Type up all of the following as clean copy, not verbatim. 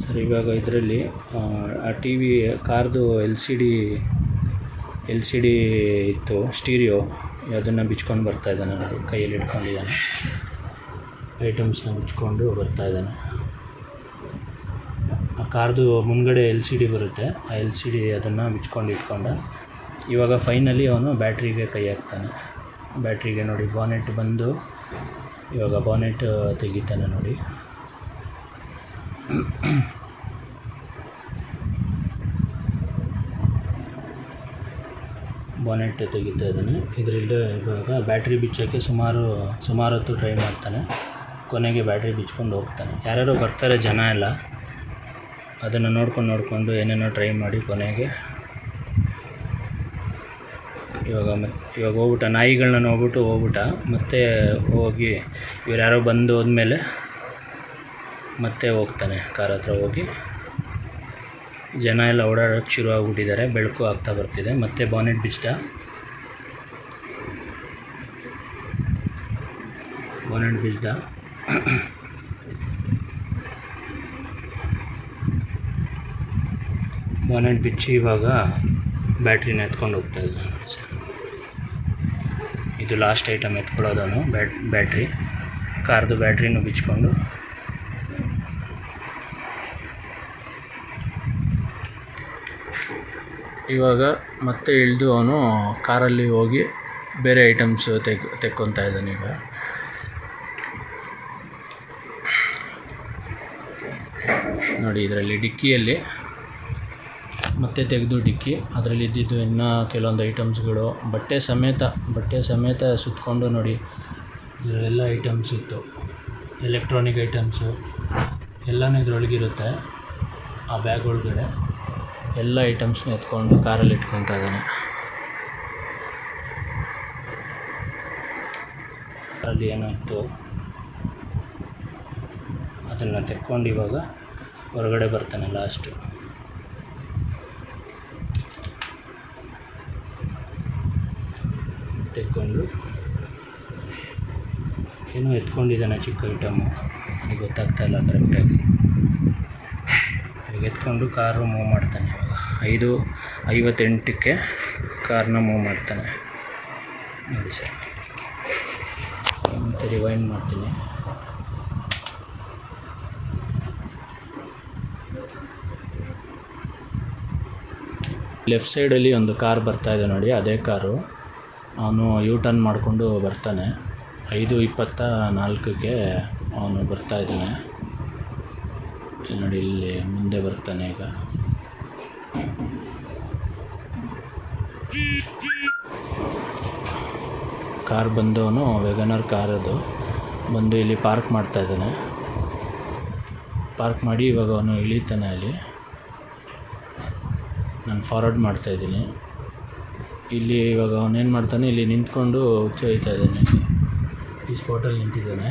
Sir ಇವಾಗ ಇದರಲ್ಲಿ ಆ ಟಿ ವಿ ಕಾರ್ದು ಎಲ್ ಸಿ ಡಿ ಇತ್ತು ಸ್ಟೀರಿಯೋ, ಅದನ್ನು ಬಿಚ್ಕೊಂಡು ಬರ್ತಾಯಿದ್ದಾನೆ ನೋಡಿ, ಕೈಯಲ್ಲಿ ಇಟ್ಕೊಂಡಿದ್ದಾನೆ, ಐಟಮ್ಸ್ನ ಬಿಚ್ಕೊಂಡು ಬರ್ತಾಯಿದ್ದಾನೆ. ಆ ಕಾರ್ದು ಮುಂದ್ಗಡೆ ಎಲ್ ಸಿ ಡಿ ಬರುತ್ತೆ, ಆ ಎಲ್ ಸಿ ಡಿ ಅದನ್ನು ಬಿಚ್ಕೊಂಡು ಇಟ್ಕೊಂಡ. ಇವಾಗ ಫೈನಲಿ ಅವನು ಬ್ಯಾಟ್ರಿಗೆ ಕೈ ಹಾಕ್ತಾನೆ. ಬ್ಯಾಟ್ರಿಗೆ ನೋಡಿ ಬಾನೆಟ್ ಬಂದು ಇವಾಗ ಬಾನೆಟ್ ತೆಗಿತಾನೆ ನೋಡಿ. ಬಾನೆಟ್ ತೆಗಿತಾ ಇದ್ದಾನೆ. ಇದರಿಂದ ಇವಾಗ ಬ್ಯಾಟ್ರಿ ಬಿಚ್ಚೋಕ್ಕೆ ಸುಮಾರು ಹೊತ್ತು ಟ್ರೈ ಮಾಡ್ತಾನೆ. ಕೊನೆಗೆ ಬ್ಯಾಟ್ರಿ ಬಿಚ್ಕೊಂಡು ಹೋಗ್ತಾನೆ. ಯಾರ್ಯಾರೋ ಬರ್ತಾರೆ ಜನ ಎಲ್ಲ, ಅದನ್ನು ನೋಡ್ಕೊಂಡು ಏನೇನೋ ಟ್ರೈ ಮಾಡಿ ಕೊನೆಗೆ ಇವಾಗ ಹೋಗ್ಬಿಟ್ಟ. ನಾಯಿಗಳನ್ನ ಹೋಗ್ಬಿಟ್ಟ. ಮತ್ತೆ ಹೋಗಿ ಇವ್ರು ಯಾರೋ ಬಂದು ಹೋದ್ಮೇಲೆ ಮತ್ತೆ ಹೋಗ್ತಾನೆ ಕಾರ್ ಹತ್ರ ಹೋಗಿ. ಜನ ಎಲ್ಲ ಓಡಾಡೋಕ್ಕೆ ಶುರು ಆಗ್ಬಿಟ್ಟಿದ್ದಾರೆ, ಬೆಳಕು ಆಗ್ತಾ ಬರ್ತಿದೆ. ಮತ್ತೆ ಬಾನೆಟ್ ಬಿಚ್ಚಿದ. ಬಾನೆಟ್ ಬಿಚ್ಚಿ ಇವಾಗ ಬ್ಯಾಟ್ರಿನ ಎತ್ಕೊಂಡು ಹೋಗ್ತಾ ಇದ್ದಾನೆ. ಇದು ಲಾಸ್ಟ್ ಐಟಮ್ ಎತ್ಕೊಳ್ಳೋದವನು, ಬ್ಯಾಟ್ರಿ, ಕಾರ್ದು ಬ್ಯಾಟ್ರಿನೂ ಬಿಚ್ಕೊಂಡು. ಇವಾಗ ಮತ್ತೆ ಇಳಿದು ಅವನು ಕಾರಲ್ಲಿ ಹೋಗಿ ಬೇರೆ ಐಟಮ್ಸ್ ತೆಕ್ಕೊತಾ ಇದ್ದಾನೆ. ಈಗ ನೋಡಿ ಇದರಲ್ಲಿ ಡಿಕ್ಕಿಯಲ್ಲಿ ಮತ್ತೆ ತೆಗೆದು ಡಿಕ್ಕಿ, ಅದರಲ್ಲಿ ಇದ್ದಿದ್ದು ಇನ್ನೂ ಕೆಲವೊಂದು ಐಟಮ್ಸ್ಗಳು ಬಟ್ಟೆ ಸಮೇತ ಸುತ್ತಕೊಂಡು ನೋಡಿ. ಇದರಲ್ಲೆಲ್ಲ ಐಟಮ್ಸ್ ಇತ್ತು, ಎಲೆಕ್ಟ್ರಾನಿಕ್ ಐಟಮ್ಸು ಎಲ್ಲನೂ ಇದರೊಳಗಿರುತ್ತೆ. ಆ ಬ್ಯಾಗ್ ಒಳಗಡೆ ಎಲ್ಲ ಐಟಮ್ಸ್ನ ಎತ್ಕೊಂಡು ಕಾರಲ್ಲಿ ಇಟ್ಕೊತಾ ಇದ್ದಾನೆ. ಅಲ್ಲಿ ಏನೋ ಇತ್ತು ಅದನ್ನು ತೆಕ್ಕೊಂಡು ಇವಾಗ ಹೊರಗಡೆ ಬರ್ತಾನೆ. ಲಾಸ್ಟು ತೆಕ್ಕೊಂಡು ಏನೋ ಎತ್ಕೊಂಡಿದ್ದಾನೆ, ಚಿಕ್ಕ ಐಟಮು, ಅದು ಗೊತ್ತಾಗ್ತಾಯಿಲ್ಲ ಕರೆಕ್ಟಾಗಿ. ಈಗ ಎತ್ಕೊಂಡು ಕಾರು ಮೂವ್ ಮಾಡ್ತಾನೆ. ಇವಾಗ 5:58ಕ್ಕೆ ಕಾರ್ನ ಮೂವ್ ಮಾಡ್ತಾನೆ ನೋಡಿ ಸರ್. ಮತ್ತು ರಿವೈಂಡ್ ಮಾಡ್ತೀನಿ. ಲೆಫ್ಟ್ ಸೈಡಲ್ಲಿ ಒಂದು ಕಾರ್ ಬರ್ತಾಯಿದೆ ನೋಡಿ, ಅದೇ ಕಾರು. ಅವನು ಯೂ ಟರ್ನ್ ಮಾಡಿಕೊಂಡು ಬರ್ತಾನೆ. 5:24ಕ್ಕೆ ಅವನು ಬರ್ತಾಯಿದ್ದಾನೆ ನೋಡಿ. ಇಲ್ಲಿ ಮುಂದೆ ಬರ್ತಾನೆ. ಈಗ ಕಾರ್ ಬಂದವನು ವೆಗನರ್ ಕಾರ್ ಅದು ಬಂದು ಇಲ್ಲಿ ಪಾರ್ಕ್ ಮಾಡ್ತಾಯಿದ್ದಾನೆ. ಪಾರ್ಕ್ ಮಾಡಿ ಇವಾಗ ಅವನು ಇಳಿತಾನೆ. ಅಲ್ಲಿ ನಾನು ಫಾರ್ವರ್ಡ್ ಮಾಡ್ತಾಯಿದ್ದೀನಿ. ಇಲ್ಲಿ ಇವಾಗ ಅವನೇನು ಮಾಡ್ತಾನೆ, ಇಲ್ಲಿ ನಿಂತ್ಕೊಂಡು ಹೊಯ್ತಾ ಇದ್ದಾನೆ. ಈ ಸ್ಪಾಟಲ್ಲಿ ನಿಂತಿದ್ದಾನೆ.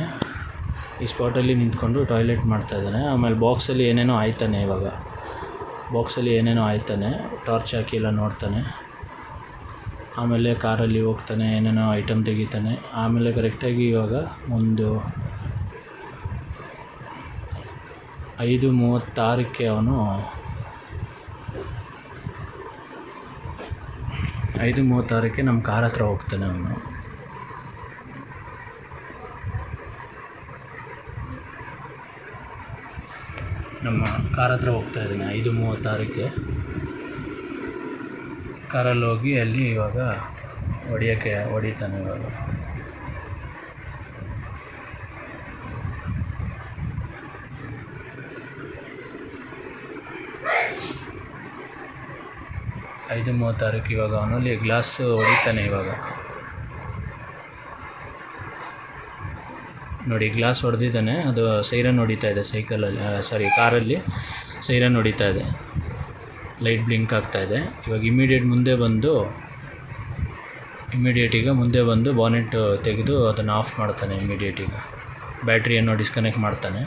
ಈ ಸ್ಪಾಟಲ್ಲಿ ನಿಂತ್ಕೊಂಡು ಟಾಯ್ಲೆಟ್ ಮಾಡ್ತಾಯಿದ್ದಾನೆ. ಆಮೇಲೆ ಬಾಕ್ಸಲ್ಲಿ ಏನೇನೋ ಆಯ್ತಾನೆ. ಇವಾಗ ಬಾಕ್ಸಲ್ಲಿ ಏನೇನೋ ಆಯ್ತಾನೆ, ಟಾರ್ಚ್ ಹಾಕಿ ಎಲ್ಲ ನೋಡ್ತಾನೆ. ಆಮೇಲೆ ಕಾರಲ್ಲಿ ಹೋಗ್ತಾನೆ, ಏನೇನೋ ಐಟಮ್ ತೆಗಿತಾನೆ. ಆಮೇಲೆ ಕರೆಕ್ಟಾಗಿ ಇವಾಗ ಒಂದು 5:36ಕ್ಕೆ ಅವನು 5:36ಕ್ಕೆ ನಮ್ಮ ಕಾರ್ ಹತ್ರ ಹೋಗ್ತಾನೆ. ಅವನು ನಮ್ಮ ಕಾರ್ ಹತ್ರ ಹೋಗ್ತಾ ಇದ್ದಾನೆ 5:36ಕ್ಕೆ. ಕಾರಲ್ಲಿ ಹೋಗಿ ಅಲ್ಲಿ ಇವಾಗ ಹೊಡಿತಾನೆ. ಇವಾಗ 5:36ಕ್ಕೆ ಇವಾಗ ಅವನಲ್ಲಿ ಗ್ಲಾಸ್ ಹೊಡಿತಾನೆ. ಇವಾಗ ನೋಡಿ ಗ್ಲಾಸ್ ಹೊಡೆದಿದ್ದಾನೆ. ಅದು ಸೈರನ್ ಹೊಡಿತಾ ಇದೆ ಕಾರಲ್ಲಿ ಸೈರನ್ ಹೊಡಿತಾ ಇದೆ, ಲೈಟ್ ಬ್ಲಿಂಕ್ ಆಗ್ತಾ ಇದೆ. ಇವಾಗ ಇಮಿಡಿಯೇಟ್ ಮುಂದೆ ಬಂದು ಬಾನೆಟ್ ತೆಗೆದು ಅದನ್ನು ಆಫ್ ಮಾಡ್ತಾನೆ. ಇಮಿಡಿಯೇಟಿಗೆ ಬ್ಯಾಟ್ರಿಯನ್ನು ಡಿಸ್ಕನೆಕ್ಟ್ ಮಾಡ್ತಾನೆ.